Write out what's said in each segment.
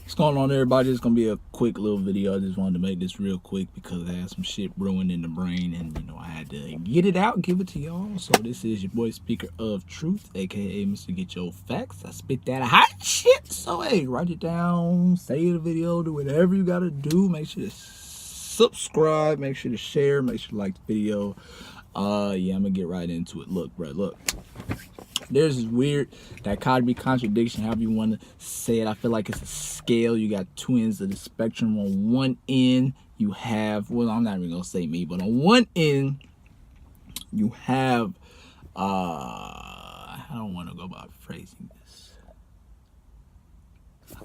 What's going on, everybody? It's gonna be a quick little video. I just wanted to make this real quick because I had some shit brewing in the brain, and I had to get it out, give it to y'all. So this is your boy, Speaker of Truth, aka Mr. Get Your Facts. I spit that hot shit. So hey, write it down, save the video, do whatever you gotta do. Make sure to subscribe, make sure to share, make sure to like the video. Yeah, I'm gonna get right into it. Look, bro, look. There's this weird dichotomy, contradiction, however you want to say it. I feel like it's a scale. You got two ends of the spectrum. On one end, you have, well, I'm not even going to say me, but on one end, you have, I don't want to go about phrasing this.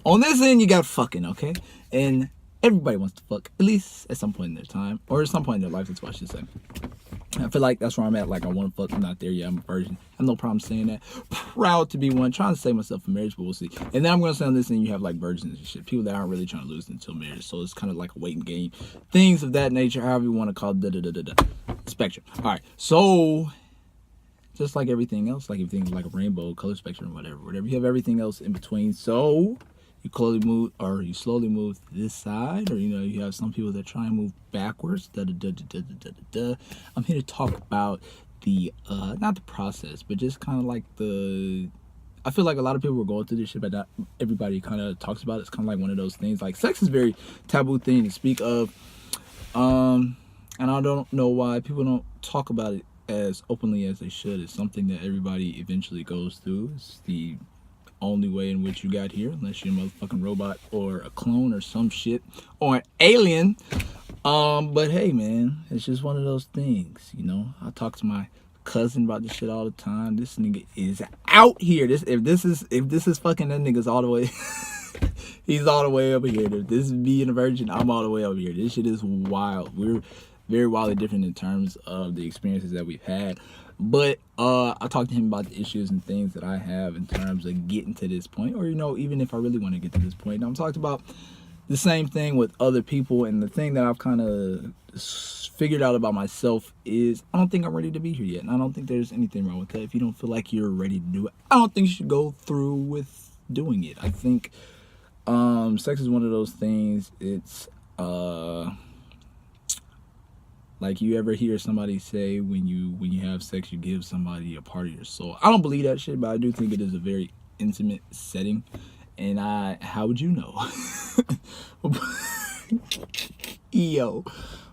On this end, you got fucking, okay? And everybody wants to fuck, at least at some point in their time, or at some point in their life, that's what I should say. I feel like that's where I'm at. Like, I want to fuck. I'm not there yet. I'm a virgin. I have no problem saying that. Proud to be one. Trying to save myself for marriage, but we'll see. And then I'm going to say on this, and you have like virgins and shit. People that aren't really trying to lose until marriage. So it's kind of like a waiting game. Things of that nature, however you want to call it. Spectrum. All right. So just like everything else, like everything's like a rainbow, color spectrum, whatever. You have everything else in between. So you slowly move to this side, or you have some people that try and move backwards. I'm here to talk about the not the process, but just kind of like I feel like a lot of people were going through this shit, but not everybody kind of talks about it. It's kind of like one of those things. Like, sex is a very taboo thing to speak of, and I don't know why people don't talk about it as openly as they should. It's something that everybody eventually goes through. It's the only way in which you got here, unless you're a motherfucking robot or a clone or some shit, or an alien. But hey, man, it's just one of those things, I talk to my cousin about this shit all the time. This nigga is out here. If this is fucking, that nigga's all the way he's all the way over here. If this is being a virgin, I'm all the way over here. This shit is wild. We're very wildly different in terms of the experiences that we've had. But I talked to him about the issues and things that I have in terms of getting to this point, or even if I really want to get to this point. I'm talking about the same thing with other people, and the thing that I've kind of figured out about myself is I don't think I'm ready to be here yet, and I don't think there's anything wrong with that. If you don't feel like you're ready to do it, I don't think you should go through with doing it. I think sex is one of those things. It's like, you ever hear somebody say when you have sex, you give somebody a part of your soul? I don't believe that shit, but I do think it is a very intimate setting. And how would you know? Yo.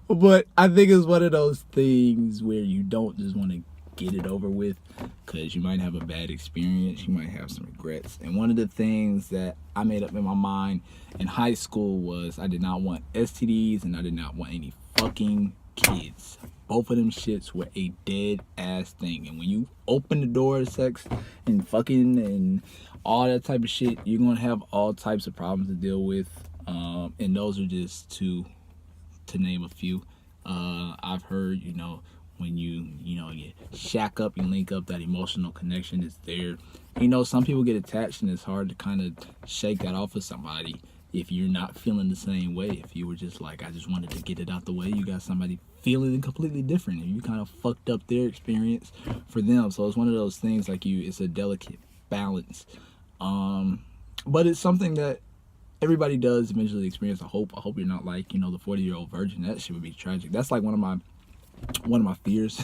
But I think it's one of those things where you don't just want to get it over with, because you might have a bad experience, you might have some regrets. And one of the things that I made up in my mind in high school was I did not want STDs, and I did not want any fucking kids. Both of them shits were a dead ass thing. And when you open the door to sex and fucking and all that type of shit, you're gonna have all types of problems to deal with. And those are just to name a few. I've heard, when you shack up, you link up, that emotional connection is there. Some people get attached, and it's hard to kind of shake that off of somebody if you're not feeling the same way. If you were just like, I just wanted to get it out the way, you got somebody feeling completely different, and you kind of fucked up their experience for them. So it's one of those things, like, it's a delicate balance. But it's something that everybody does eventually experience. I hope you're not like, the 40-year-old virgin. That shit would be tragic. That's like one of my fears.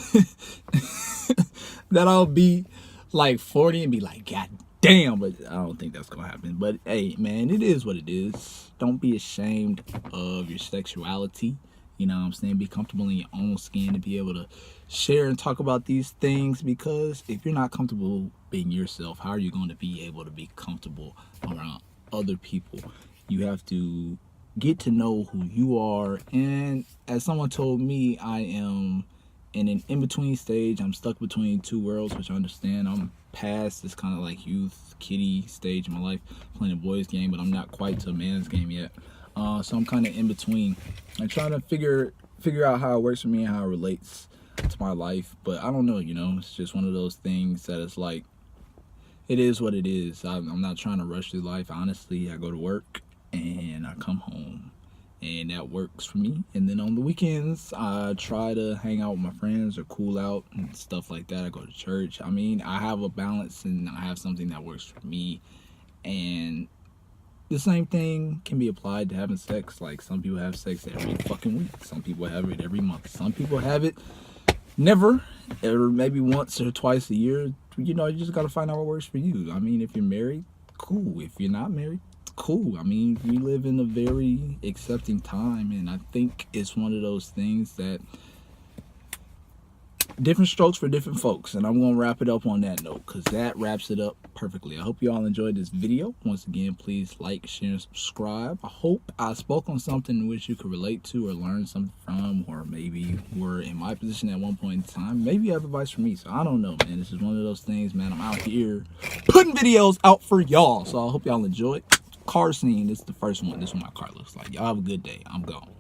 That I'll be like 40 and be like, God damn, but I don't think that's gonna happen. But hey, man, it is what it is. Don't be ashamed of your sexuality. What I'm saying? Be comfortable in your own skin to be able to share and talk about these things, because if you're not comfortable being yourself, how are you going to be able to be comfortable around other people? You have to get to know who you are. And as someone told me, I am in an in-between stage. I'm stuck between two worlds, which I understand. I'm past this kind of like youth kiddie stage in my life, playing a boys game, but I'm not quite to a man's game yet. So I'm kind of in between. I'm trying to figure out how it works for me and how it relates to my life. But I don't know, it's just one of those things that it's like, it is what it is. I'm not trying to rush through life. Honestly, I go to work and I come home, and that works for me. And then on the weekends, I try to hang out with my friends or cool out and stuff like that. I go to church. I mean, I have a balance, and I have something that works for me. And the same thing can be applied to having sex. Like, some people have sex every fucking week. Some people have it every month. Some people have it never, or maybe once or twice a year. You know, you just gotta find out what works for you. I mean, if you're married, cool. If you're not married, cool. I mean, we live in a very accepting time, and I think it's one of those things that different strokes for different folks. And I'm gonna wrap it up on that note, because that wraps it up perfectly. I hope you all enjoyed this video. Once again, please like, share, and subscribe. I hope I spoke on something in which you could relate to or learn something from, or maybe were in my position at one point in time. Maybe you have advice for me. So I don't know, man. This is one of those things, man. I'm out here putting videos out for y'all, so I hope y'all enjoy it. Car scene, this is the first one. This is what my car looks like. Y'all have a good day. I'm gone.